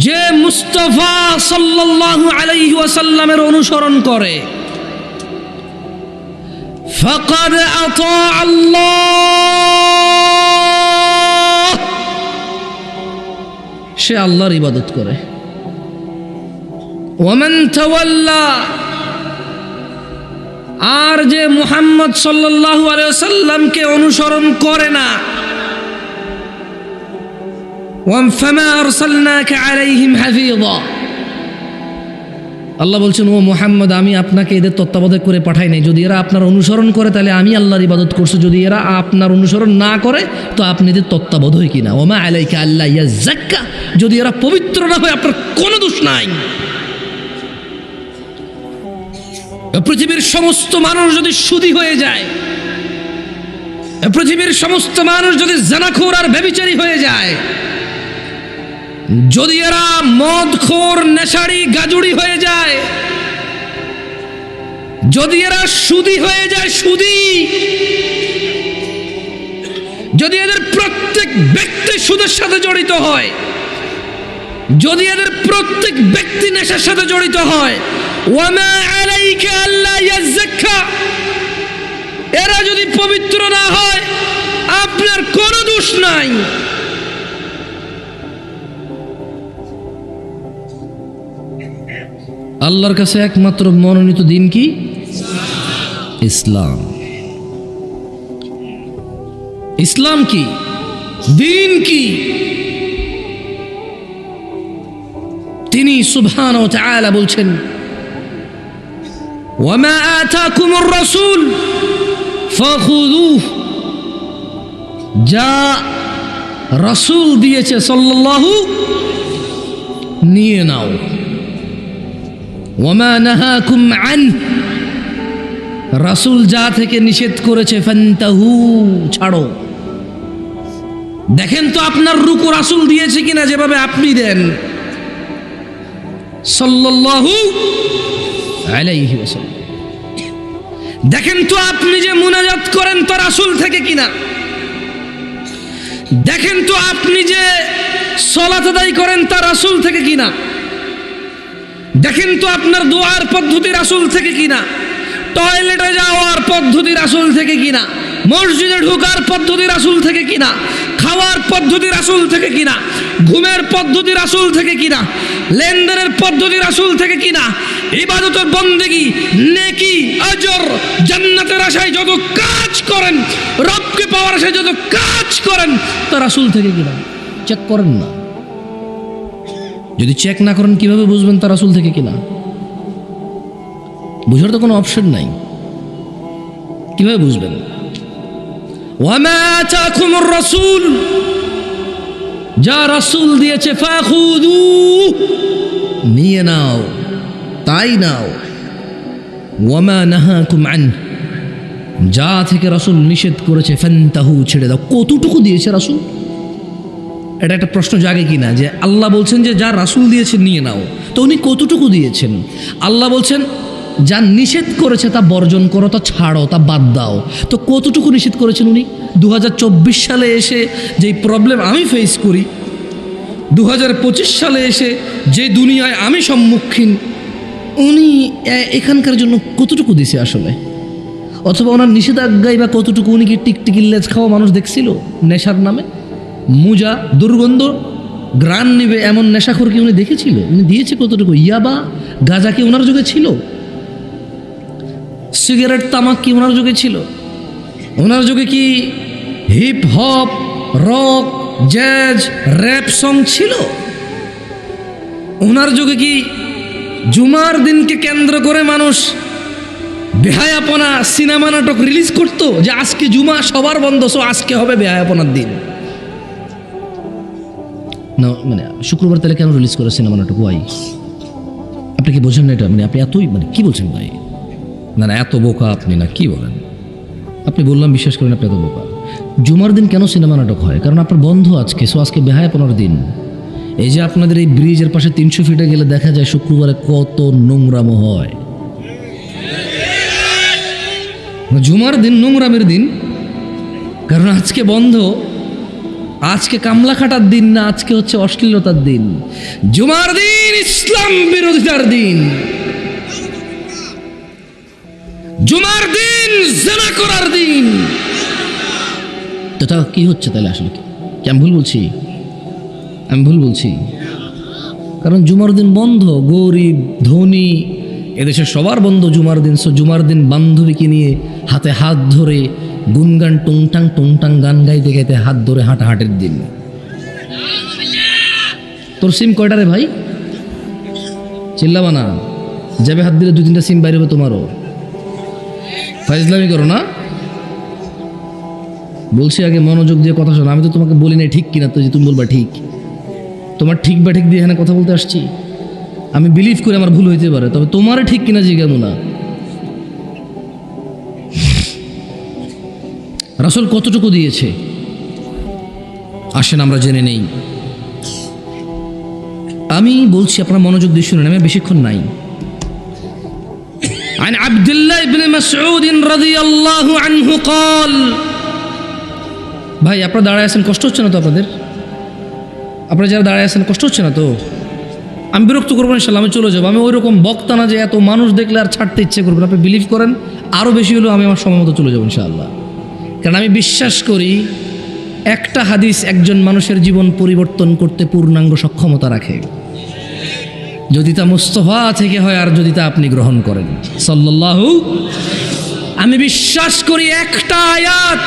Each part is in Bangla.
যে মুস্তাফা সাল্লাল্লাহু আলাইহি ওয়াসাল্লামের অনুসরণ করে ফাকাদ আতা আল্লাহ, সে আল্লাহর ইবাদত করে। ওয়ামান তাওয়াল্লা, আর যে মুহাম্মদ সাল্লাল্লাহু আলাইহি ওয়াসাল্লামকে অনুসরণ করে না, ওয়াফামা আরসালনাকা আলাইহিম হাফিযা, আল্লাহ বলছেন ও মুহাম্মদ আমি আপনাকে এদের তত্ত্বাবধায়ক করে পাঠাই নাই। যদি এরা আপনার অনুসরণ করে তাহলে আমি আল্লাহর ইবাদত করছি, যদি এরা আপনার অনুসরণ না করে তো আপনি এদের তত্ত্বাবধায়ক কিনা। ওমা আলাইকা আল্লা ইয়াযাক্কা, যদি এরা পবিত্র না হয় আপনার কোনো দোষ নাই। পৃথিবীর সমস্ত মানুষ যদি সুদী হয়ে যায়, পৃথিবীর সমস্ত মানুষ যদি জানাখোর আর ব্যভিচারী হয়ে যায়, যদি এরা মদখোর নেশাড়ি গাজুড়ি হয়ে যায়, যদি এরা সুদী হয়ে যায়, সুদী, যদি এদের প্রত্যেক ব্যক্তি সুদের সাথে জড়িত হয়, যদি এদের প্রত্যেক ব্যক্তি নেশার সাথে জড়িত হয়, ওয়ামা আলাইকা আল্লা ইয়াযাক্কা, এরা যদি পবিত্র না হয় আপনার কোনো দোষ নাই। আল্লাহর কাছে একমাত্র মনোনীত দিন কি? ইসলাম। ইসলাম কি? দিন কি? তিনি সুবহানাহু ওয়া তাআলা বলছেন ওয়ামা আতাকুমুর রাসূল ফাখুযুহু, যা রাসূল দিয়েছে সাল্লাল্লাহু, নিয়ে নাও। ওয়ামা নাহাকুম আনহু, রাসূল যা থেকে নিষেধ করেছে ফান্তাহু, ছাড়ো। দেখেন তো আপনার রুকু রাসূল দিয়েছে কিনা যেভাবে আপনি দেন সাল্লাল্লাহু আলাইহি ওয়াসাল্লাম। দেখেন তো আপনি যে মুনাজাত করেন তা রাসূল থেকে কিনা। দেখেন তো আপনি যে সালাত আদায় করেন তা রাসূল থেকে কিনা। দেখেন তো আপনার দোয়ার পদ্ধতি রাসূল থেকে কিনা, টয়লেটে যাওয়ার পদ্ধতি রাসূল থেকে কিনা, মসজিদে ঢোকার পদ্ধতি রাসূল থেকে কিনা, খাওয়ার পদ্ধতি রাসূল থেকে কিনা, ঘুমের পদ্ধতি রাসূল থেকে কিনা, লেনদেনের পদ্ধতি রাসূল থেকে কিনা, ইবাদতের বন্দেগী, নেকি, আজর, জান্নাতের আশায় যত কাজ করেন, রবকে পাওয়ার আশায় যত কাজ করেন তা রাসূল থেকে কিনা। চেক করেন না। যদি চেক না করেন কিভাবে বুঝবেন তা রাসূল থেকে কিনা? বুঝার তো কোনো অপশন নাই। কিভাবে বুঝবেন? ওয়ামা আতাকুমুর রাসূল, যা রাসূল দিয়েছে ফাখুযু, নিয়ে নাও, তাই নাও। ওয়ামা নাহাকুম আনহু, যা থেকে রাসূল নিষেধ করেছে ফান্তাহু, ছেড়ে দাও। কতটুকু দিয়েছে রাসূল? এটা একটা প্রশ্ন জাগে কিনা যে আল্লাহ বলছেন যে যা রাসূল দিয়েছেন নিয়ে নাও, তো উনি কতটুকু দিয়েছেন? আল্লাহ বলছেন যা নিষেধ করেছে তা বর্জন করো, তা ছাড়ো, তা বাদ দাও। তো কতটুকু নিষেধ করেছেন উনি? 2024 সালে এসে যেই প্রবলেম আমি ফেস করি, 2025 সালে এসে যে দুনিয়ায় আমি সম্মুখীন, উনি এখানকার জন্য কতটুকু দিছে আসলে? অথবা ওনার নিষেধাজ্ঞায় বা কতটুকু? উনি কি টিকটিকির লেজ খাওয়া মানুষ দেখছিল নেশার নামে? মুজা, দুর্গন্ধ, গ্রান নিবে এমন নেশাখোর কি উনি দেখেছিল? উনি দিয়েছে কতটুকু? ইয়াবা, গাঁজা কি ওনার যুগে ছিল? সিগারেট, তামাক কি ওনার যুগে ছিল? ওনার যুগে কি hip hop, rock, jazz, rap song ছিল? ওনার যুগে কি জুমার দিনকে কেন্দ্র করে মানুষ বেহায়াপনা সিনেমা নাটক রিলিজ করতো যে আজকে জুমা, সবার বন্ধ, সো আজকে হবে বেহায়াপনার দিন? না, মানে শুক্রবার তাহলে কেন রিলিজ করে সিনেমা নাটক? ওয়াই? আপনি কি বোঝেন না এটা? মানে আপনি এতই, মানে কি বলছেন ভাই? না না, এত বোকা আপনি, না কি বলেন আপনি? বললাম বিশ্বাস করেন আপনি এত বোকা। জুমার দিন কেন সিনেমা নাটক হয়? কারণ আপনার বন্ধ আজকে, সো আজকে বেহায়াপনার দিন। এই যে আপনাদের এই ব্রিজের পাশে 300 ফিটে গেলে দেখা যায় শুক্রবারে কত নোংরামো হয়। জুমার দিন নোংরামের দিন, কারণ আজকে বন্ধ। আজকে কামলা খাটার দিন না, আজকে হচ্ছে অশ্লীলতার দিন, জুমার দিন, ইসলাম বিরোধিতার দিন, জুমার দিন জিনা করার দিন। তো তা কি হচ্ছে তাহলে? আসলে কি আমি ভুল বলছি? আমি ভুল বলছি? কারণ জুমার দিন বন্ধ, গরিব ধনী এদেশে সবার বন্ধ জুমার দিন। সো জুমার দিন বান্ধবীকে নিয়ে হাতে হাত ধরে গুনগান টুংটাং টুংটাং গান গাইতে গাইতে হাত ধরে হাঁটাহাঁটির দিন। তোর সিম কয়টা রে ভাই? চিল্লাবা না, যাবে হাত দিলে 2-3টা সিম বাইরে হবে তোমারও। ফাইজলামি করো না, বলছি আগে মনোযোগ দিয়ে কথা শোনো। আমি তো তোমাকে বলি নাই ঠিক কিনা, তো যে তুমি বলবা ঠিক। তোমার ঠিক বা ঠিক দিয়ে এখানে কথা বলতে আসছি। আমি বিলিভ করি আমার ভুল হইতে পারে, তবে তোমার ঠিক কিনা জিজ্ঞাসা না। রাসূল কতটুকু দিয়েছে আসেন আমরা জেনে নেই। আমি বলছি আপনারা মনোযোগ দিয়ে শুনুন, আমি বেশিক্ষণ নাই। عن عبد الله بن مسعود رضي الله عنه قال ভাই আপনারা দাঁড়ায় আছেন, কষ্ট হচ্ছে না তো আপনাদের? আপনারা যারা দাঁড়ায় আছেন কষ্ট হচ্ছে না তো? আমি বিরক্ত করবো না ইনশাল্লাহ, আমি চলে যাবো। আমি ওই রকম বক্তা না যে এত মানুষ দেখলে আর ছাড়তে ইচ্ছে করবেন। আপনি বিলিভ করেন আরও বেশি হলেও আমি আমার সময় মতো চলে যাবো ইনশাআল্লাহ। কারণ আমি বিশ্বাস করি একটা হাদিস একজন মানুষের জীবন পরিবর্তন করতে পূর্ণাঙ্গ সক্ষমতা রাখে, যদি তা মুস্তাফা থেকে হয় আর যদি তা আপনি গ্রহণ করেন সাল্লাল্লাহু। আমি বিশ্বাস করি একটা আয়াত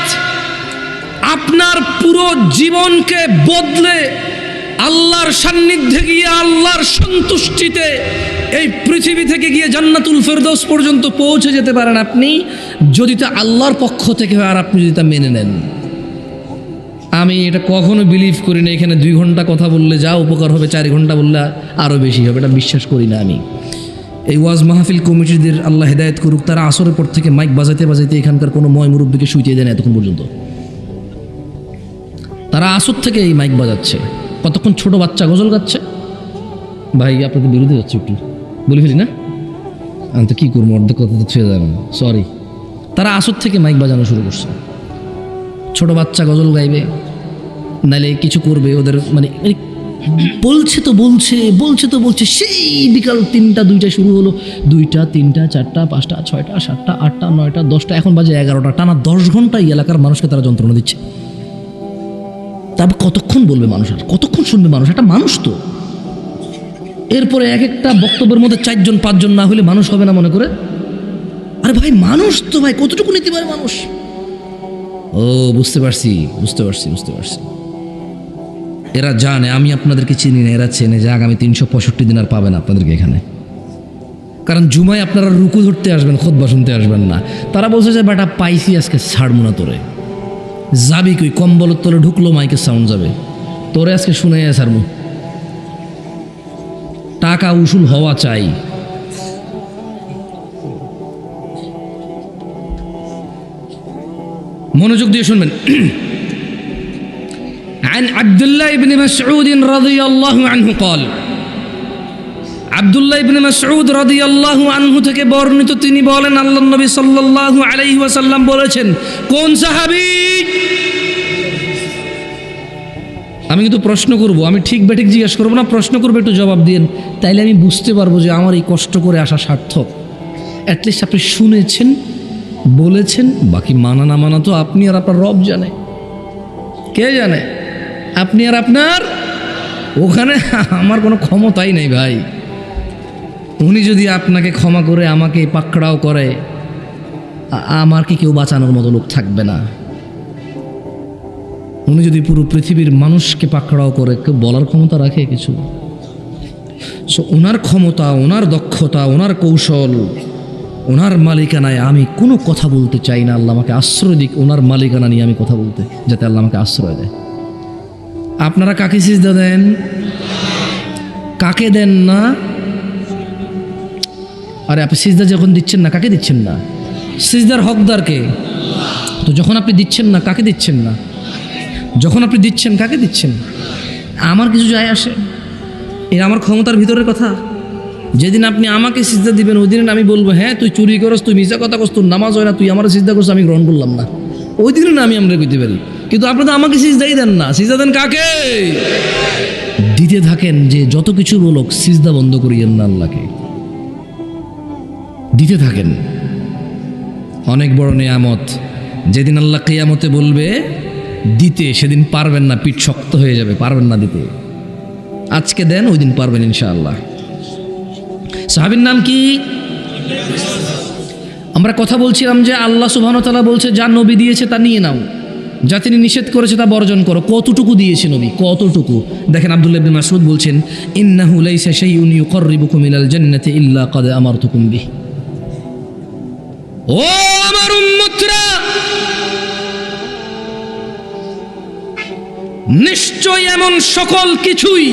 আপনার পুরো জীবনকে বদলে আল্লাহর সান্নিধ্যে গিয়ে আল্লাহর সন্তুষ্টিতে এই পৃথিবী থেকে গিয়ে জান্নাতুল ফেরদৌস পর্যন্ত পৌঁছে যেতে পারেন আপনি, যদি তা আল্লাহর পক্ষ থেকে হয় আর আপনি যদি তা মেনে নেন। আমি এটা কখনো বিলিভ করি না এখানে 2 ঘন্টা কথা বললে যা উপকার হবে 4 ঘন্টা বললে আরও বেশি হবে, এটা বিশ্বাস করি না আমি। এই ওয়াজ মাহফিল কমিটিদের আল্লাহ হেদায়েত করুক, তারা আসরের পর থেকে মাইক বাজাইতে বাজাইতে এখানকার কোনো ময় মুরব্বীকে শুইতে দেয় না এতক্ষণ পর্যন্ত। তারা আসর থেকে এই মাইক বাজাচ্ছে, কতক্ষণ ছোট বাচ্চা গজল গাচ্ছে। ভাই আপনাদের বিরোধী হচ্ছে, একটু বলে ফেলি না? আমি তো কী করবো, অর্ধেক কথা তো ছুঁয়ে যাবে। সরি, তারা আসর থেকে মাইক বাজানো শুরু করছে। ছোট বাচ্চা গজল গাইবে, নাইলে কিছু করবে, ওদের মানে বলছে তো বলছে সেই বিকাল 3টা 2টা শুরু হলো, 2টা 3টা 4টা 5টা 6টা 7টা 8টা 9টা 10টা, এখন বাজে 11টা। টানা 10 ঘন্টা এই এলাকার মানুষকে তারা যন্ত্রণা দিচ্ছে। তারপর কতক্ষণ বলবে মানুষ, আর কতক্ষণ শুনবে মানুষ? একটা মানুষ তো। এরপরে এক একটা বক্তব্যের মধ্যে 4জন 5জন না হলে মানুষ হবে না মনে করে? আরে ভাই মানুষ তো ভাই, কতটুকু নিতে পারে মানুষ? ও বুঝতে পারছি। এরা জানে আমি আপনাদেরকে চিনি না, এরা চেনে যে আগামী 365 দিন আর পাবেন আপনাদেরকে এখানে। কারণ জুমায় আপনারা রুকু ধরতে আসবেন, খুতবা শুনতে আসবেন না। তারা বলছে যে বেটা পাইছি আজকে ছাড়বো না তোরে, যাবি কই? কম্বলের তলে ঢুকলো মাইকের সাউন্ড যাবে, তোরে আজকে শুনে ছাড়বো। টাকা উসুল হওয়া চাই। মনোযোগ দিয়ে শুনবেন। عن عبد الله بن مسعود رضي الله عنه قال আব্দুল্লাহ ইবনে মাসউদ রাদিয়াল্লাহু আনহু থেকে বর্ণিত, তিনি বলেন আল্লাহর নবী সাল্লাল্লাহু আলাইহি ওয়াসাল্লাম বলেছেন। কোন সাহাবী? আমি কিন্তু প্রশ্ন করব, আমি ঠিক বেঠিক জিজ্ঞেস করবো না, প্রশ্ন করবো, একটু জবাব দিন, তাইলে আমি বুঝতে পারবো যে আমার এই কষ্ট করে আসা সার্থক। অ্যাটলিস্ট আপনি শুনেছেন, বলেছেন, বাকি মানা না মানা তো আপনি আর আপনার রব জানে। কে জানে? আপনি আর আপনার। ওখানে আমার কোনো ক্ষমতাই নেই ভাই। উনি যদি আপনাকে ক্ষমা করে আমাকে পাকড়াও করে, আমার কি কেউ বাঁচানোর মতো লোক থাকবে না। উনি যদি পুরো পৃথিবীর মানুষকে পাকড়াও করে, কেউ বলার ক্ষমতা রাখে কিছু? সো ওনার ক্ষমতা, ওনার দক্ষতা, ওনার কৌশল, ওনার মালিকানায় আমি কোনো কথা বলতে চাই না। আল্লাহ আমাকে আশ্রয় দিক ওনার মালিকানা নিয়ে আমি কথা বলতে, যাতে আল্লাহ আমাকে আশ্রয় দেয়। আপনারা কাকে সিজদা দেন? কাকে দেন না? আরে আপনি সিজদা যখন দিচ্ছেন না, কাকে দিচ্ছেন না? সিজদার হকদারকে। তো যখন আপনি দিচ্ছেন না, কাকে দিচ্ছেন না? যখন আপনি দিচ্ছেন, কাকে দিচ্ছেন? আমার কিছু যায় আসে? এটা আমার ক্ষমতার ভিতরের কথা। যেদিন আপনি আমাকে সিজদা দিবেন, ওই দিন আমি বলবো হ্যাঁ তুই চুরি করস, তুই মিছা কথা করস, তোর নামাজ হয় না, তুই আমার সিজদা করছ, আমি গ্রহণ করলাম না। ওই দিন না আমি আমরা কইতে পারি। কিন্তু আপনারা আমাকে সিজদাই দেন না। সিজদা দেন কাকে? দিতে থাকেন, যে যত কিছু বলুক সিজদা বন্ধ করিয়েন না আল্লাহকে, দিতে থাকেন। অনেক বড় নিয়ামত, যেদিন আল্লাহ কিয়ামতে বলবে দিতে, সেদিন পারবেন না, পিঠ শক্ত হয়ে যাবে, পারবেন না দিতে। আজকে দেন, ওই দিন পারবেন ইনশাআল্লাহ। সাহাবীর নাম কি? আমরা কথা বলছিলাম যে আল্লাহ সুবহানাহু ওয়া তাআলা বলছে যা নবী দিয়েছে তা নিয়ে নাও, যা তিনি নিষেধ করেছে তা বর্জন করো। কতটুকু দিয়েছে নবী, কতটুকু? দেখেন আব্দুল্লাহ ইবনে মাসউদ বলছেন, ইন্নাহু লাইসা শাইউন ইউকাররিবুকুম ইলাল জান্নাতি ইল্লা ক্বাদ আমারতুকুম বিহি। ও আমার উম্মতরা, নিশ্চয় এমন সকল কিছুই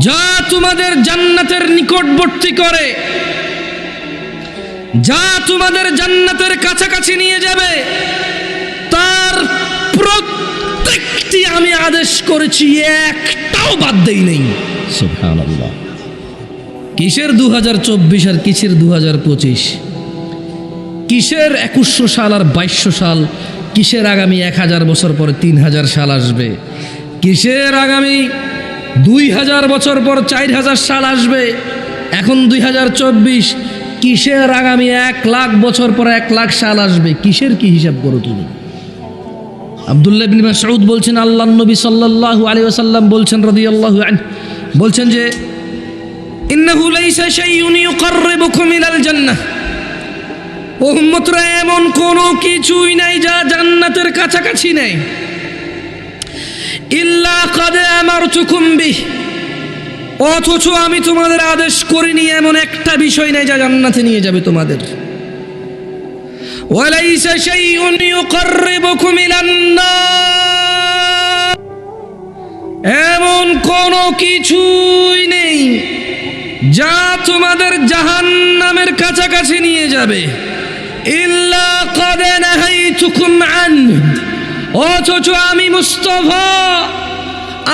যা তোমাদের জান্নাতের নিকটবর্তী করে, যা তোমাদের জান্নাতের কাছাকাছি নিয়ে যাবে, তার প্রত্যেকটি আমি আদেশ করেছি, একটাও বাদ দেই নেই। সুবহানাল্লাহ। কিসের 2024 আর কিসের 2025? কিসের 2100 সাল আর 2200 সাল? কিসের আগামী 1000 বছর পরে 3000 সাল আসবে? কিসের আগামী 2000 বছর পর 4000 সাল আসবে? এখন 2024। কিসের আগামী 1,00,000 বছর পর 1,00,000 সাল আসবে? কিসের কি হিসাব করো তুমি? আব্দুল্লাহ ইবনে মাসউদ বলছেন, আল্লাহর নবী সাল্লাল্লাহু আলাইহি ওয়াসাল্লাম বলছেন রাদিয়াল্লাহু আনহু, বলছেন যে ইন্নাহু লাইসা শাইউন ইউকাররিবুকুম ইলাল জান্নাহ। ও উম্মতরা, এমন কোনো কিছুই নাই যা জান্নাতের কাছাকাছি নেই, ইল্লা ক্বাদ আমারতুকুম বিহি, অথচ আমি তোমাদের আদেশ করিনি এমন একটা বিষয় নাই যা জান্নাতে নিয়ে যাবে তোমাদের। ওয়ালাইসা শাইউন ইউকাররিবুকুম ইলান নার, এমন কোনো কিছুই নেই যা তোমাদের জাহান্নামের কাছাকাছি নিয়ে যাবে, ইল্লা ক্বাদ নাহাইতুকুম আনহু, অথচ আমি মুস্তাফা,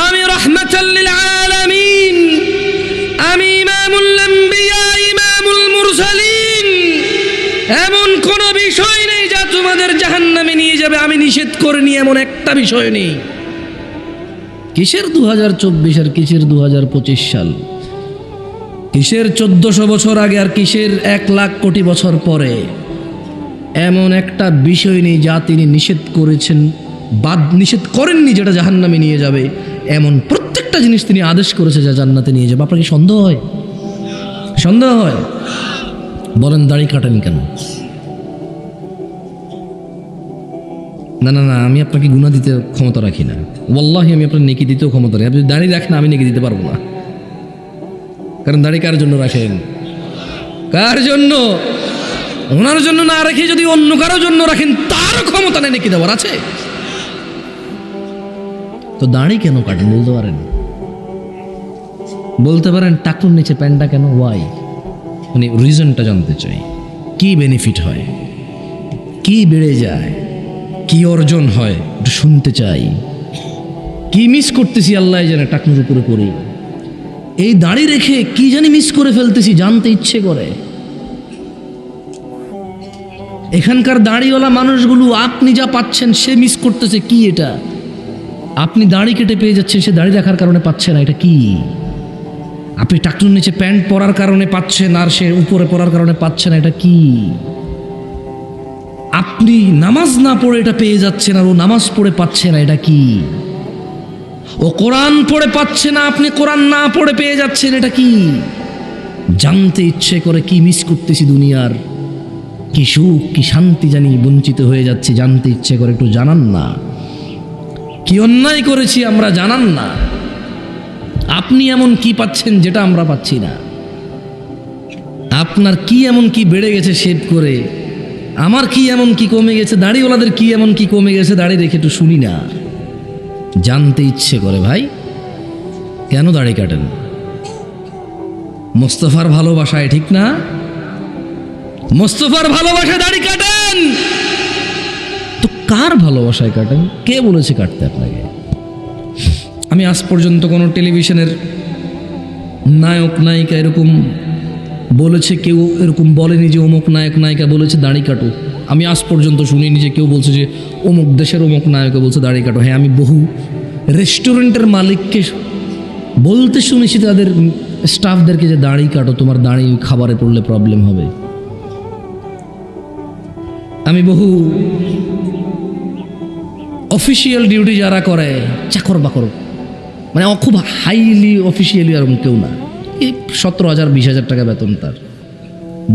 আমি রাহমাতাল লিল আলামিন, আমি ইমামুল আম্বিয়া, ইমামুল মুরসালিন, এমন কোন বিষয় নেই যা তোমাদের জাহান্নামে নিয়ে যাবে, আমি নিষেধ করিনি এমন একটা বিষয় নেই। কিসের 2024 আর কিসের 2025 সাল? কিসের 1400 বছর আগে আর কিসের 1,00,000 কোটি বছর পরে? এমন একটা বিষয় নেই যা তিনি নিষেধ করেছেন, নিষেধ করেননি যেটা জাহান্নামে নিয়ে যাবে। এমন প্রত্যেকটা জিনিস তিনি আদেশ করেছে যা জান্নাতে নিয়ে যাবে। আপনার কি সন্দেহ হয়? সন্দেহ হয়? বলেন দাড়ি কাটেন কেন? না না না, আমি আপনাকে গুনাহ দিতে ক্ষমতা রাখি না, ওয়াল্লাহি আমি আপনার নেকি দিতেও ক্ষমতা রাখি। আপনি দাড়ি রাখেন, আমি নেকি দিতে পারবো না। কারণ দাড়ি কার জন্য রাখেন? কার জন্য? ওনার জন্য না রেখে যদি অন্য কারো জন্য রাখেন, তার ক্ষমতা নেই নেকি দেওয়ার আছে? তো দাড়ি কেন কাটেন বলতে পারেন? বলতে পারেন টাকুর নিচে প্যান্টটা কেন? ওয়াই? মানে রিজনটা জানতে চাই। কি বেনিফিট হয়, কি বেড়ে যায়, কি অর্জন হয়, একটু শুনতে চাই। কি মিস করতেছি আল্লাহ জানে টাকুর উপরে করি। এই দাড়ি রেখে কি জানি মিস করে ফেলতেছি, জানতে ইচ্ছে করে। এখানকার দাড়িওয়ালা মানুষগুলো আপনি যা পাচ্ছেন সে মিস করতেছে। কি এটা? আপনি দাড়ি কেটে পেয়ে যাচ্ছেন, সে দাড়ি রাখার কারণে পাচ্ছে না। এটা কি? আপনি টাকটুর নিচে প্যান্ট পরার কারণে পাচ্ছেন আর সে উপরে পরার কারণে পাচ্ছে না। এটা কি? আপনি নামাজ না পড়ে এটা পেয়ে যাচ্ছেন আর ও নামাজ পড়ে পাচ্ছে না। এটা কি? ও কোরআন পড়ে পাচ্ছে না, আপনি কোরআন না পড়ে পেয়ে যাচ্ছেন। এটা কি? জানতে ইচ্ছে করে কি মিস করতেছি দুনিয়ার, কি সুখ কি শান্তি জানি বঞ্চিত হয়ে যাচ্ছি, জানতে ইচ্ছে করে। একটু জানান না কি অন্যায় করেছি আমরা, জানান না। আপনি এমন কি পাচ্ছেন যেটা আমরা পাচ্ছি না? আপনার কি এমন কি বেড়ে গেছে শেভ করে? আমার কি এমন কি কমে গেছে? দাড়িওয়ালাদের কি এমন কি কমে গেছে দাড়ি রেখে? একটু শুনি না, জানতে ইচ্ছে করে। ভাই কেন দাড়ি কাটেন? মোস্তফার ভালোবাসায়, ঠিক না? মোস্তফার ভালোবাসায় দাড়ি কাটেন তো কার ভালোবাসায় কাটেন? কে বলেছে কাটতে আপনাকে? আমি আজ পর্যন্ত কোনো টেলিভিশনের নায়ক নায়িকা এরকম বলেছে, কেউ এরকম বলেনি যে অমুক নায়ক নায়িকা বলেছে দাড়ি কাটো। আমি আজ পর্যন্ত শুনিনি যে কেউ বলছে যে অমুক দেশের অমুক নায়কে বলছে দাড়ি কাটো। হ্যাঁ, আমি বহু রেস্টুরেন্টের মালিককে বলতে শুনেছি তাদের স্টাফদেরকে যে দাড়ি কাটো, তোমার দাড়ি খাবারে পড়লে প্রবলেম হবে। আমি বহু অফিসিয়াল ডিউটি যারা করে চাকর বাকর, মানে খুব হাইলি অফিসিয়ালি এরকম কেউ না, এই 17,000 20,000 টাকা বেতন, তার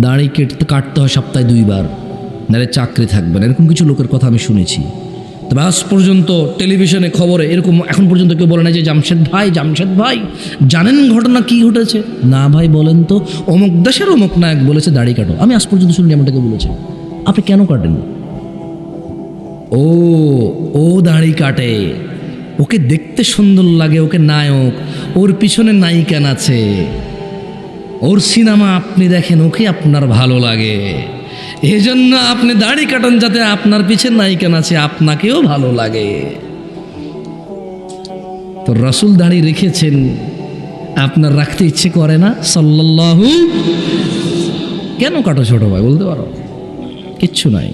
দাড়ি কাটতে হয় সপ্তাহে 2 বার, নাহলে চাকরি থাকবে না, এরকম কিছু লোকের কথা আমি শুনেছি। তবে আজ পর্যন্ত টেলিভিশনে খবরে এরকম এখন পর্যন্ত কেউ বলে না যে জামশেদ ভাই জানেন ঘটনা কি ঘটেছে? না ভাই, বলেন তো। অমুক দেশের অমুক নায়ক বলেছে দাড়ি কাটো। আমি আজ পর্যন্ত শুনি এমনটাকে বলেছে। আপনি কেন কাটেন? ও দাড়ি কাটে, ওকে দেখতে সুন্দর লাগে, ওকে নায়ক, ওর পিছনে নায়িকা আছে, ওর সিনেমা আপনি দেখেন, ওকে আপনার ভালো লাগে, এই জন্য আপনি দাড়ি কাটান যাতে আপনার পিছনে নায়িকা আছে, আপনাকেও ভালো লাগে। তো রাসূল দাড়ি রেখেছেন, আপনার রাখতে ইচ্ছে করে না? সাল্লাল্লাহু। কেন কাটো ছোট ভাই, বলতে পারো? কিচ্ছু নাই।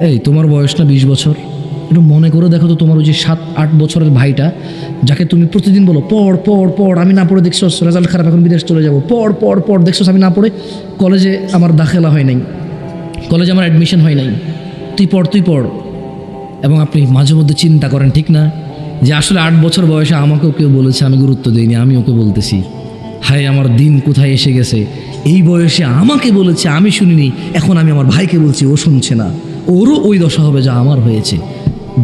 এই তোমার বয়স না 20 বছর, একটু মনে করে দেখো তো, তোমার ওই যে 7-8 বছরের ভাইটা যাকে তুমি প্রতিদিন বলো পড়, আমি না পড়ে দেখছো রেজাল্ট খারাপ, এখন বিদেশ চলে যাবো, পড় দেখছো আমি না পড়ে কলেজে আমার দাখিলা হয় নাই, কলেজে আমার অ্যাডমিশন হয় নাই, তুই পড়। এবং আপনি মাঝে মধ্যে চিন্তা করেন, ঠিক না, যে আসলে 8 বছর বয়সে আমাকেও কেউ বলেছে, আমি গুরুত্ব দিইনি, আমি ওকে বলতেছি, হায় আমার দিন কোথায় এসে গেছে, এই বয়সে আমাকে বলেছে আমি শুনিনি, এখন আমি আমার ভাইকে বলছি, ও শুনছে না, ওরও ওই দশা হবে যা আমার হয়েছে।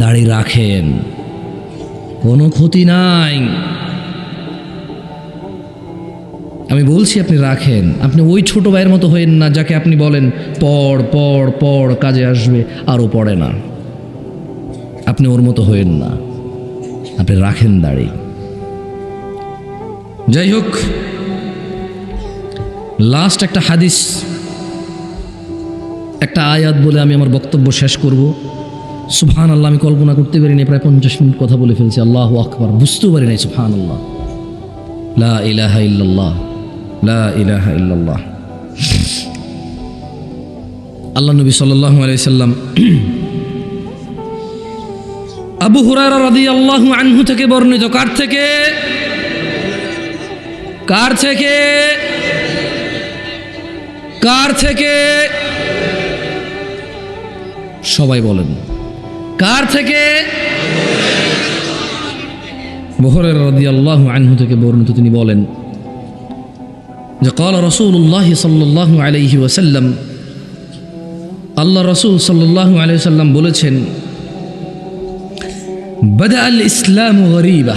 দাড়ি রাখেন, কোনো ক্ষতি নাই। আমি বলছি আপনি রাখেন। আপনি ওই ছোট ভাইয়ের মতো হয়েন না যাকে আপনি বলেন পড় কাজে আসবে, আরও পড়ে না। আপনি ওর মতো হয়েন না, আপনি রাখেন দাড়ি। যাই হোক, লাস্ট একটা হাদিস, একটা আয়াত বলে আমি আমার বক্তব্য শেষ করব। সুবহানাল্লাহ, আমি কল্পনা করতে পারিনি, প্রায় 50 মিনিট কথা বলে ফেলছি। আল্লাহু আকবার, বুঝতেও পারি নাই। সুবহানাল্লাহ, লা ইলাহা ইল্লাল্লাহ, লা ইলাহা ইল্লাল্লাহ। আল্লাহ নবী সাল্লাল্লাহু আলাইহি সাল্লাম আবু হুরায়রা রাদিয়াল্লাহু আনহু থেকে বর্ণিত। কার থেকে সবাই বলেন, কার থেকে? আবু হুরায়রা রাদিয়াল্লাহু আনহু থেকে বর্ণিত, তিনি বলেন যে ক্বালা রাসূলুল্লাহ সাল্লাল্লাহু আলাইহি ওয়াসাল্লাম, আল্লাহ রাসূল সাল্লাল্লাহু আলাইহি ওয়াসাল্লাম বলেছেন, বাদা আল ইসলাম গরীবা,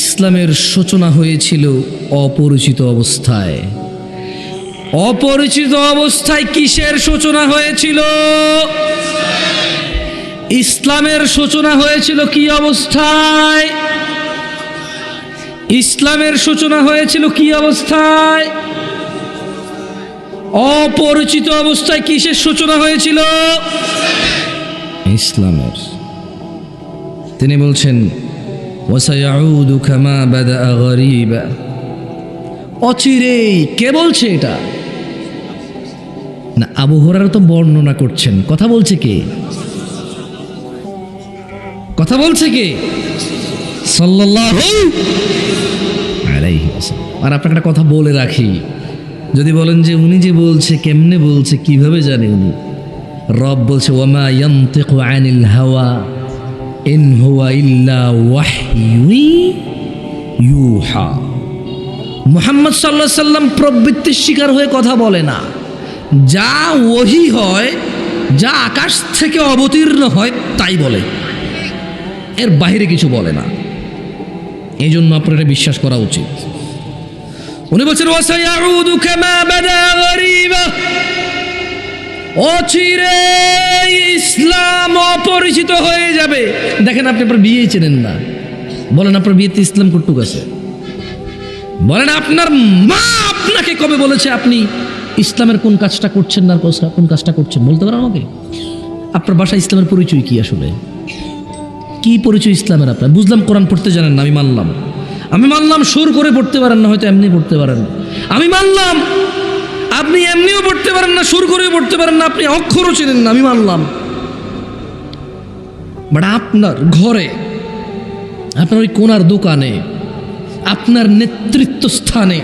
ইসলামের সূচনা হয়েছিল অপরিচিত অবস্থায়। অপরিচিত অবস্থায় কিসের সূচনা হয়েছিল? ইসলামের সূচনা হয়েছিল কি অবস্থায়? ইসলামের সূচনা হয়েছিল কি অবস্থায়? অপরিচিত অবস্থায়। কিসের সূচনা হয়েছিল? ইসলামের। তিনি বলছেন ওয়াসায়াউদু কামা বাদা গরীবা, অচিরেই। কে বলছে এটা? না, আবু হুরায়রা তো বর্ণনা করছেন। কথা বলছে কে? সাল্লাল্লাহু আলাইহি ওয়াসাল্লাম। আর আপনাকে একটা কথা বলে রাখি, যদি বলেন যে উনি যে বলছে কেমনে বলছে, কিভাবে জানে উনি? রব বলছে ওয়ামা ইয়ানতিকু আনিল হাওয়া ইন হুয়া ইল্লা ওয়াহয়ুন ইউহা। মুহাম্মদ সাল্লাল্লাহু আলাইহি সাল্লাম প্রবৃত্তির শিকার হয়ে কথা বলে না। যা ওহী হয়, যা আকাশ থেকে অবতীর্ণ হয় তাই বলে, এর বাইরে কিছু বলে না। এই জন্য আপনার এটা বিশ্বাস করা উচিত। উনি বলছেন ওয়াসায়াউদু কামা বাদা গরীবা, অচিরে ইসলাম অপরিচিত হয়ে যাবে। দেখেন, আপনি আপনার বিয়েই চেনেন না, বলেন আপনার বিয়েতে ইসলাম কতটুকু আছে? বলেন আপনার মা আপনাকে কবে বলেছে আপনি ইসলামের কোন কাজটা করছেন না কোন কাজটা করছেন? বলতে পারেন আমাকে? আপনার বাসায় ইসলামের পরিচয় কি? আসলে কি পরিচয় ইসলামের আপনার? বুঝলাম কোরআন পড়তে জানেন না, আমি মানলাম সুর করে পড়তে পারেন না, হয়তো এমনি পড়তে পারেন। আমি মানলাম আপনি এমনিও পড়তে পারেন না, সুর করেও পড়তে পারেন না, আপনি অক্ষরও চেনেন না, আমি মানলাম। বাট আপনার ঘরে, আপনার ওই কোনার দোকানে, আপনার নেতৃত্ব স্থানে,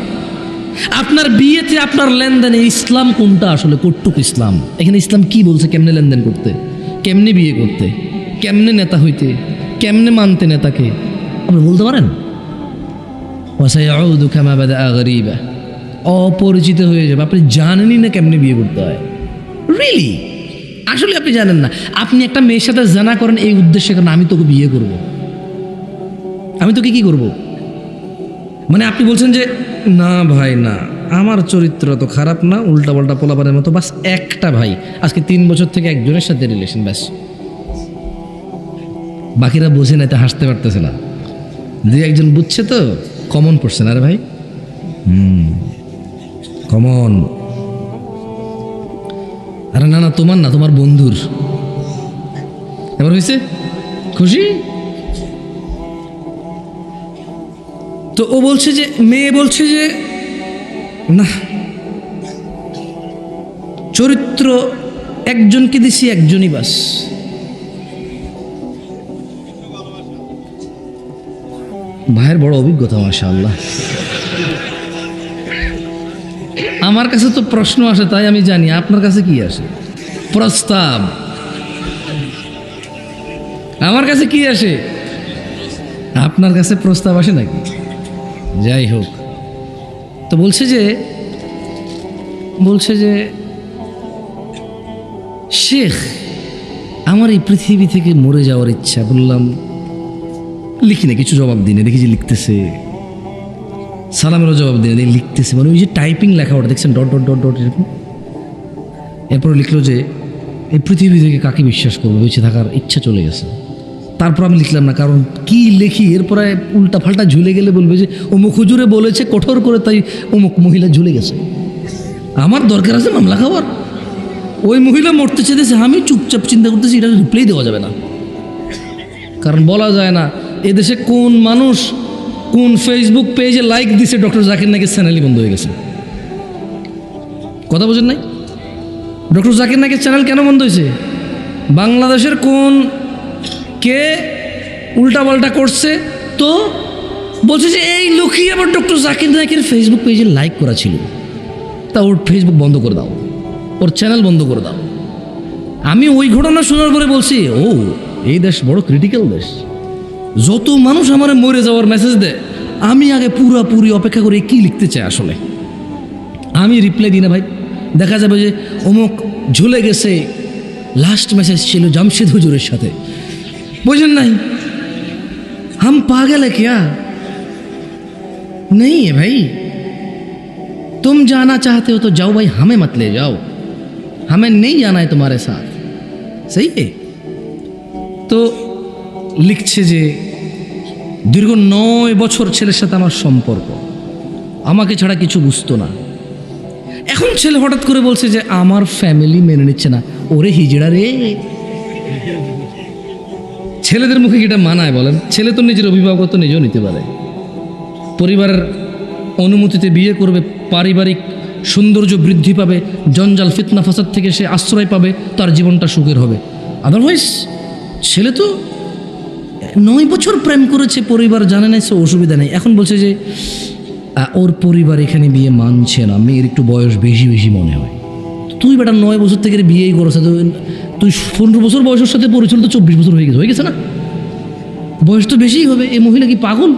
আপনার বিয়েতে, আপনার লেনদেনে ইসলাম কোনটা আসলে, কটুক ইসলাম? এখানে ইসলাম কি বলছে? কেমনে লেনদেন করতে, কেমনে বিয়ে করতে, কেমনে নেতা হইতে, কেমনে মানতে নেতাকে, আপনি বলতে পারেন? অপরিচিত হয়ে যাবে, আপনি জানেনই না কেমনে বিয়ে করতে হয়। রিয়েলি আসলে আপনি জানেন না। আপনি একটা মেয়ের সাথে জানা করেন এই উদ্দেশ্যে, কারণ আমি তোকে বিয়ে করব, আমি তোকে কি করব। মানে আপনি বলছেন যে না ভাই না, আমার চরিত্র তো খারাপ না, উল্টাপাল্টা পোলাপানের মতো, বাস একটা ভাই আজকে 3 বছর থেকে একজনের সাথে রিলেশন, ব্যাস। বাকিরা বোঝে না, তো হাসতে পারতেছে না। 2-1 জন বুঝছে তো, কমন পড়ছে না রে ভাই, কমন। আরে না না, তোমার না, তোমার বন্ধুর। এবার হয়েছে খুশি? তো ও বলছে যে, মেয়ে বলছে যে না, চরিত্র একজনকে দিছি, একজনই বাস। ভাইয়ের বড় অভিজ্ঞতা, মাশাআল্লাহ। আমার কাছে তো প্রশ্ন আসে, তাই আমি জানি। আপনার কাছে কি আসে? প্রস্তাব। আমার কাছে কি আসে? আপনার কাছে প্রস্তাব আসে নাকি? যাই হোক, তো বলছে যে শেখ, আমার এই পৃথিবী থেকে মরে যাওয়ার ইচ্ছা। বললাম লিখি না, কিছু জবাব দিই না, দেখি যে লিখতেছে, সালামেরও জবাব দিই না, লিখতেছে, মানে ওই যে টাইপিং লেখা, ওটা দেখছেন, ডট ডট ডট ডট এরকম। এরপর লিখলো যে এই পৃথিবী থেকে কাকে বিশ্বাস করবো, বেঁচে থাকার ইচ্ছা চলে গেছে। তারপর আমি লিখলাম না, কারণ কি লিখি, এরপরে উল্টা ফাল্টা ঝুলে গেলে বলবে যে অমুক হুজুরে বলেছে কঠোর করে, তাই অমুক মহিলা ঝুলে গেছে। আমার দরকার আছে মামলা খাওয়ার? ওই মহিলা মরতে চেয়েছে, আমি চুপচাপ চিন্তা করতেছি, এটা রিপ্লাই দেওয়া যাবে না, কারণ বলা যায় না এদেশে কোন মানুষ কোন ফেসবুক পেজে লাইক দিছে ডক্টর জাকির নাইকের চ্যানেলই বন্ধ হয়ে গেছে। কথা বোঝেন নাই? ডক্টর জাকির নাইকের চ্যানেল কেন বন্ধ হয়েছে? বাংলাদেশের কোন কে উল্টাপাল্টা করছে, তো বলছে যে এই লোকই আবার ডক্টর জাকির নাইকের ফেসবুক পেজে লাইক করা ছিল, তা ওর ফেসবুক বন্ধ করে দাও, ওর চ্যানেল বন্ধ করে দাও। আমি ওই ঘটনা শোনার পরে বলছি, ও এই দেশ বড় ক্রিটিক্যাল দেশ। যত মানুষ আমার মরে যাওয়ার মেসেজ দেয়, আমি আগে পুরোপুরি অপেক্ষা করে কি লিখতে চাই আসলে। আমি রিপ্লাই দিই না ভাই, দেখা যাবে যে অমুক ঝুলে গেছে, লাস্ট মেসেজ ছিল জামশেদ হুজুরের সাথে। বুঝেন নাই, হাম পাগল है क्या? नहीं है भाई, तुम जाना चाहते हो तो जाओ भाई, हमें मत ले जाओ, हमें नहीं जाना है तुम्हारे साथ। सही है? তো লিখছে যে দীর্ঘ 9 বছর ছেলের সাথে আমার সম্পর্ক, আমাকে ছাড়া কিছু বুঝতো না। এখন ছেলে হঠাৎ করে বলছে যে আমার ফ্যামিলি মেনে নিচ্ছে না। ওরে হিজড়া রে, ছেলেদের মুখে এটা মানায় বলেন? ছেলে তো নিজের অভিভাবকত্ব নিজেও নিতে পারে, পরিবারের অনুমতিতে বিয়ে করবে, পারিবারিক সৌন্দর্য বৃদ্ধি পাবে, জঞ্জাল ফিতনা ফাসাদ থেকে সে আশ্রয় পাবে, তার জীবনটা সুখের হবে। আদারওয়াইজ ছেলে তো 9 বছর প্রেম করেছে, পরিবার জানে না, সে অসুবিধা নেই। এখন বলছে যে ওর পরিবার এখানে বিয়ে মানছে না, মেয়ের একটু বয়স বেশি বেশি মনে হয়। তুই বেটা 9 বছর থেকে বিয়েই করেছে, তুই 15 বছর বয়সের সাথে পরিচয়, তো 24 বছর হয়ে গেছে না? বয়স তো বেশিই হবে। এই মহিলা কি পাগল?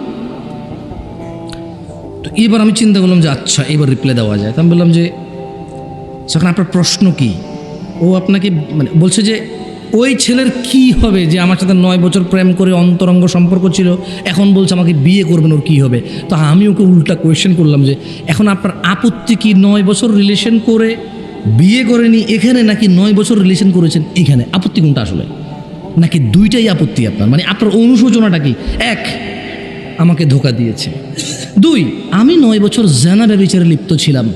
তো এবার আমি চিন্তা করলাম যে আচ্ছা, এবার রিপ্লাই দেওয়া যায়। তো আমি বললাম যে এখন আপনার প্রশ্ন কি? ও আপনাকে মানে বলছে যে ওই ছেলের কি হবে যে আমার সাথে 9 বছর প্রেম করে অন্তরঙ্গ সম্পর্ক ছিল, এখন বলছে আমাকে বিয়ে করবেন, ওর কী হবে? তো আমি ওকে উল্টা কোয়েশ্চেন করলাম যে এখন আপনার আপত্তি কি 9 বছর রিলেশন করে বিয়ে করেনি এখানে, নাকি 9 বছর রিলেশন করেছেন এখানে? আপত্তি কোনটা আসলে? নাকি দুইটাই আপত্তি আপনার? মানে আপনার অনুশোচনাটা কি? 1, আমাকে ধোকা দিয়েছে, 2, আমি 9 বছর জানা ব্যভিচারে লিপ্ত ছিলাম।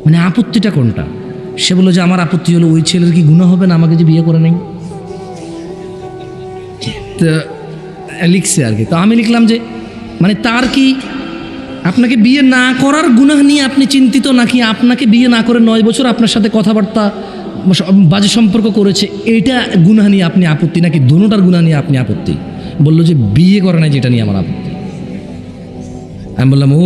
মানে আপত্তিটা কোনটা? সে বললো যে আমার আপত্তি হলো ওই ছেলের কি গুনাহ হবে না আমাকে যে বিয়ে করে নেই? তো লিখছে আর কি। তো আমি লিখলাম যে মানে তার কি আপনাকে বিয়ে না করার গুনাহ নিয়ে আপনি চিন্তিত, নাকি আপনাকে বিয়ে না করে 9 বছর আপনার সাথে কথাবার্তা বাজে সম্পর্ক করেছে এটা গুনাহ নিয়ে আপনি আপত্তি, নাকি দুটোটার গুনাহ নিয়ে আপনি আপত্তি? বললো যে বিয়ে করে নাই যেটা নিয়ে আমার আপত্তি। আমি বললাম ও,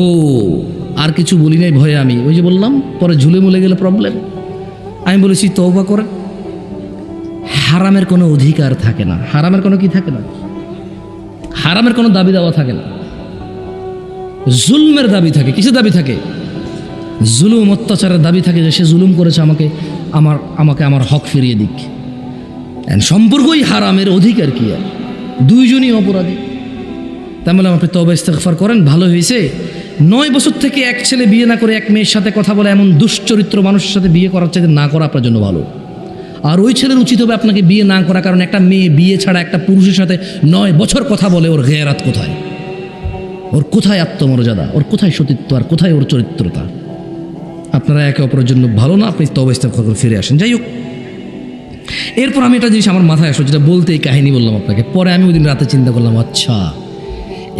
আর কিছু বলি নাই ভয়ে আমি, ওই যে বললাম পরে ঝুলে মুলে গেলে প্রবলেম। আমি বলেছি তওবা করেন, হারামের কোনো অধিকার থাকে না, হারামের কোনো কি থাকে না, হারামের কোনো দাবি দেওয়া থাকে না, জুলমের দাবি থাকে। কিসের দাবি থাকে? জুলুম অত্যাচারের দাবি থাকে, যে সে জুলুম করেছে, আমাকে আমার হক ফিরিয়ে দিক। সম্পর্কই হারামের, অধিকার কি আর? দুইজনই অপরাধী। তাই বললাম আপনি তওবা ইস্তেগফার করেন, ভালো হয়েছে। 9 বছর থেকে এক ছেলে বিয়ে না করে এক মেয়ের সাথে কথা বলে, এমন দুশ্চরিত্র মানুষের সাথে বিয়ে করার চাইতে না করা আপনার জন্য ভালো। আর ওই ছেলের উচিত হবে আপনাকে বিয়ে না করা, কারণ একটা মেয়ে বিয়ে ছাড়া একটা পুরুষের সাথে 9 বছর কথা বলে, ওর গেরাত কোথায়? ওর কোথায় আত্মমর্যাদা? ওর কোথায় সতীত্ব? আর কোথায় ওর চরিত্রতা? আপনারা একে অপরের জন্য ভালো না, আপনি তওবা ইস্তেগফার করে ফিরে আসেন। যাই হোক, এরপর আমি একটা জিনিস আমার মাথায় আসলো, যেটা বলতে এই কাহিনী বললাম আপনাকে। পরে আমি ওই দিন রাতে চিন্তা করলাম, আচ্ছা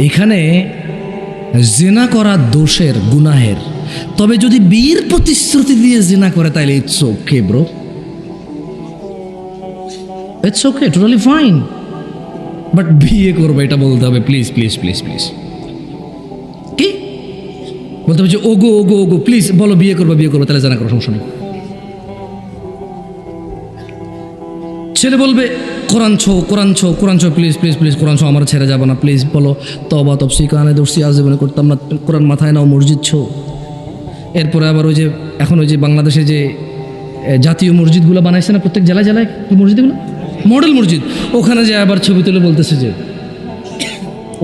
এখানে জিনা করা দোষের, গুনাহের, তবে যদি বিয়ের প্রতিশ্রুতি দিয়ে জিনা করে তাহলে it's okay bro, it's okay, totally fine. But বিয়ে করবো এটা বলতে হবে প্লিজ প্লিজ প্লিজ প্লিজ। কি বলতে হবে? যে ওগো ওগো ওগো প্লিজ বলো বিয়ে করবো, বিয়ে করবো, তাহলে জানা করো, সমস্যা নেই। ছেলে বলবে কোরআন ছো কোরআন ছো কোরআন ছো, প্লিজ প্লিজ প্লিজ কোরআন ছো, আমার ছেড়ে যাবো না, প্লিজ বলো তওবা তফসি কানে দর্শি আজীবনে করতাম না, কোরআন মাথায় নাও, মসজিদ ছো। এরপরে আবার ওই যে এখন ওই যে বাংলাদেশে যে জাতীয় মসজিদগুলো বানাইছে না, প্রত্যেক জেলায় জেলায়, কি মসজিদগুলো, মডেল মসজিদ, ওখানে যে আবার ছবি তুলে বলতেছে যে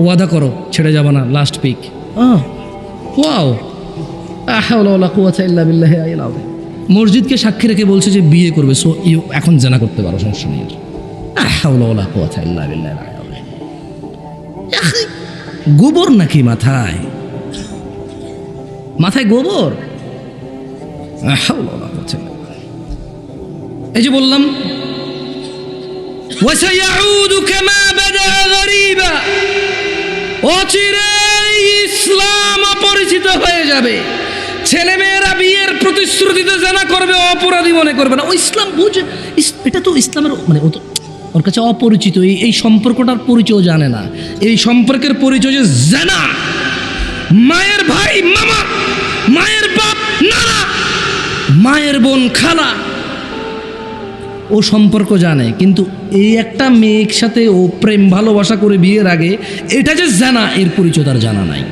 ওয়াদা করো ছেড়ে যাবে না, লাস্ট পিক। ওয়াও, হাওলা ওয়ালা কুওয়াতা ইল্লা বিল্লাহি আল আযীম। মসজিদকে সাক্ষী রেখে বলছে যে বিয়ে করবে, সো ইউ এখন জানা করতে পারো, সমস্যা নেই। হাওলা ওয়ালা কুওয়াতা ইল্লা বিল্লাহি আল আযীম। গোবর নাকি মাথায়? মাথায় গোবর? হাওলা ওয়ালা কুওয়াতা ইল্লা বিল্লাহ। এই যে বললাম وسيعود كما بدا غريبا, অচিরেই ইসলাম অপরিচিত হয়ে যাবে। ছেলেমেয়েরা বিয়ের প্রতিশ্রুতিতে জানা করবে, অপরাধী মনে করবে না। ও ইসলাম বুঝে, এটা তো ইসলামের মানে ওর কাছে অপরিচিত, এই সম্পর্কটার পরিচয় জানে না। এই সম্পর্কের পরিচয় যে জানা, মায়ের ভাই মামা, মায়ের বাপ নানা, মায়ের বোন খালা, ও সম্পর্ক জানে। কিন্তু এই একটা মেয়ের সাথে ও প্রেম ভালোবাসা করে বিয়ের আগে এটা যে জানা, এর পরিচয় তার জানা নাই।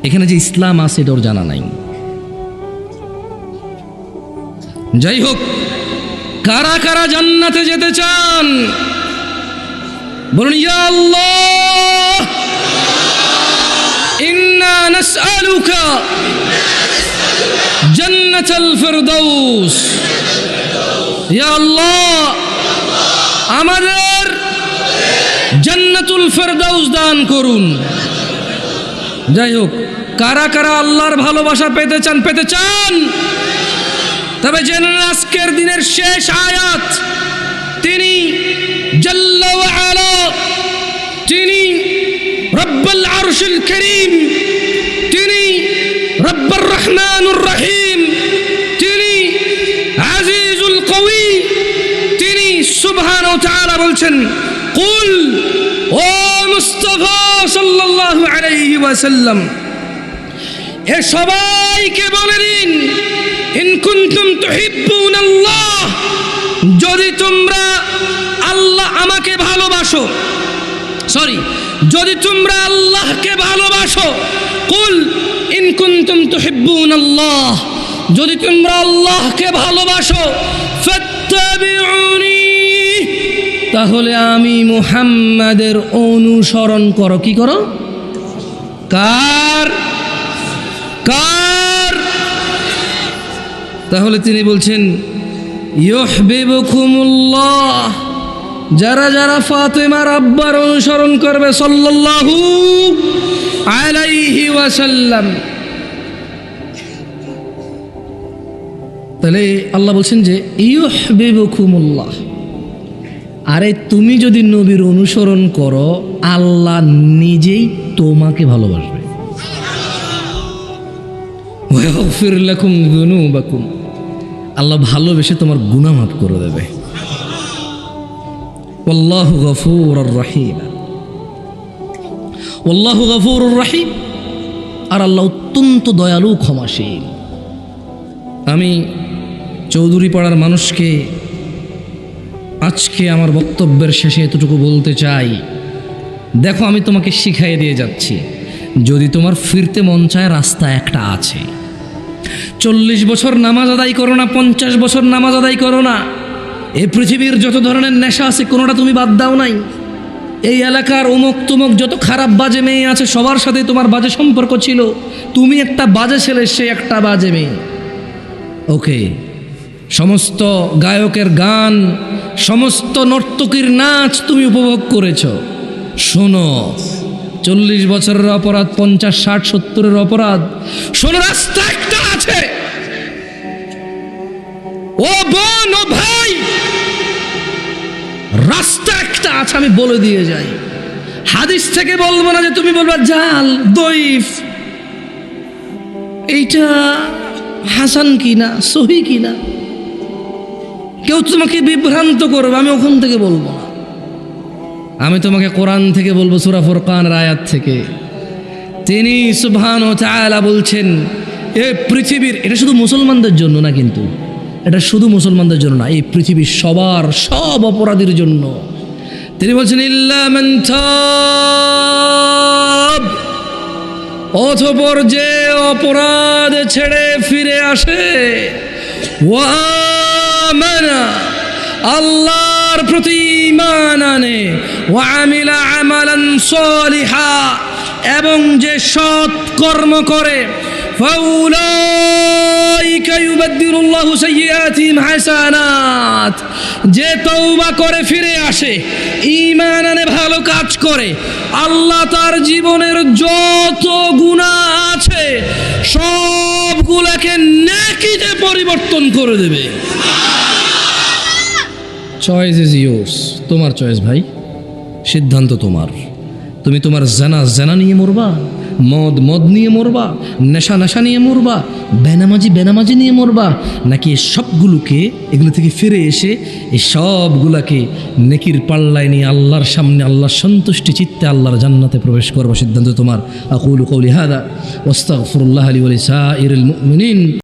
এখানে যে ইসলাম আছে এটা ওর জানা নাই। যাই হোক, কারা কারা জান্নাতে যেতে চান বলুন ইয়া আল্লাহ, ইন্না নাসআলুকা জান্নাতাল ফিরদাউস। ইয়া আল্লাহ, আমাদের জান্নাতুল ফিরদাউস দান করুন। যাই হোক, কারা কারা আল্লাহর ভালোবাসা পেতে চান? পেতে চান? তবে জেনে আজকের দিনের শেষ আয়াত, তিনি জাল্লা ওয়া আলা, তিনি রব্বুল আরশিল কারীম, তিনি রব্বুর রহমানুর রহিম, তিনি আজিজুল কওয়ি, তিনি সুবহানাহু ওয়া তাআলা বলছেন, কুল, ও মুস্তাফা সাল্লাল্লাহু আলাইহি ওয়াসাল্লাম, এ সবাইকে বলে দিন, ইন কুনতুম তুহিব্বুনাল্লাহ, যদি তোমরা আল্লাহ আমাকে ভালোবাসো, যদি তোমরা আল্লাহকে ভালোবাসো, কুল ইন কুনতুম তুহিব্বুনাল্লাহ, যদি তোমরা আল্লাহকে ভালোবাসো, ফাত্তাবিউনি, তাহলে আমি মুহাম্মাদের অনুসরণ করো। কি করো? কার? তাহলে তিনি বলছেন ইউহিব্বুকুমুল্লাহ, যারা যারা ফাতেমার আব্বার অনুসরণ করবে সাল্লাল্লাহু আলাইহি ওয়াসাল্লাম। তাহলে আল্লাহ বলছেন যে ইউহিব্বুকুমুল্লাহ, আরে তুমি যদি নবীর অনুসরণ করো, আল্লাহ নিজেই তোমাকে ভালোবাসবে। ওয়াগফির লাকুম যুনুবাকুম, আল্লাহ ভালোবেসে তোমার গুনাহ মাফ করে দেবে। ওয়াল্লাহু গফুরুর রহিম, ওয়াল্লাহু গফুরুর রহিম, আর আল্লাহ অত্যন্ত দয়ালু ক্ষমাশীল। আমি চৌধুরী পাড়ার মানুষকে আজকে আমার বক্তব্যের শেষে এতটুকু বলতে চাই, দেখো আমি তোমাকে শিখাই দিয়ে যাচ্ছি, যদি তোমার ফিরতে মন চায় রাস্তা একটা আছে। 40 বছর নামাজ আদায় করো না, 50 বছর নামাজ আদায় করো না, এই পৃথিবীর যত ধরনের নেশা আছে কোনোটা তুমি বাদ দাও নাই। এই এলাকার অমুক তুমুক যত খারাপ বাজে মেয়ে আছে সবার সাথে তোমার বাজে সম্পর্ক ছিল, তুমি একটা বাজে ছেলে, সে একটা বাজে মেয়ে। ওকে, সমস্ত গায়কের গান, সমস্ত নর্তকীর নাচ তুমি উপভোগ করেছ। শোনো, 40 বছরের অপরাধ, 50, 60, 70-এর অপরাধ, শোনো রাস্তা একটা আছে। ও বোন, ও ভাই, রাস্তা একটা আছে, আমি বলে দিয়ে যাই। হাদিস থেকে বলবো না যে তুমি বলবা জাল, দইফ, এইটা হাসান কিনা, সহি কিনা, কেউ তোমাকে বিভ্রান্ত করবে, আমি ওখান থেকে বলবো না। আমি তোমাকে কোরআন থেকে বলবো, সূরা ফুরকানের আয়াত থেকে। তিনি সুবহানাহু ওয়া তাআলা বলছেন, এই পৃথিবীর, এটা শুধু মুসলমানদের জন্য না, কিন্তু এটা শুধু মুসলমানদের জন্য না, এই পৃথিবীর সবার, সব অপরাধীর জন্য। তিনি বলছেন ইল্লা মান তাব, অতঃপর যে অপরাধ ছেড়ে ফিরে আসে, ওয়া আমানা, আল্লাহর প্রতি ঈমান আনে, ওয়া আমিলা আমালান সালিহা, এবং যে সৎ কর্ম করে, ফাউলাইকা ইউবাদদিলুল্লাহু সাইয়্যাতিহিম হাসানাত, যে তওবা করে ফিরে আসে, ঈমান আনে, ভালো কাজ করে, আল্লাহ তার জীবনের যত গুনাহ আছে সবগুলোকে নেকিতে পরিবর্তন করে দেবে। চয়েস ইজ ইয়োর্স, তোমার চয়েস ভাই, সিদ্ধান্ত তোমার। তুমি তোমার জানা নিয়ে মরবা, মদ নিয়ে মরবা, নেশা নিয়ে মরবা, বেনামাজি নিয়ে মরবা, নাকি সবগুলোকে, এগুলো থেকে ফিরে এসে এই সবগুলাকে নেকির পাল্লায় নিয়ে আল্লাহর সামনে, আল্লাহর সন্তুষ্টি চিত্তে আল্লাহর জান্নাতে প্রবেশ করবা, সিদ্ধান্ত তোমার। আকুলু কওলি হাযা ওয়াস্তাগফিরুল্লাহ লি ওয়া লিসাইরিল মুমিনিন।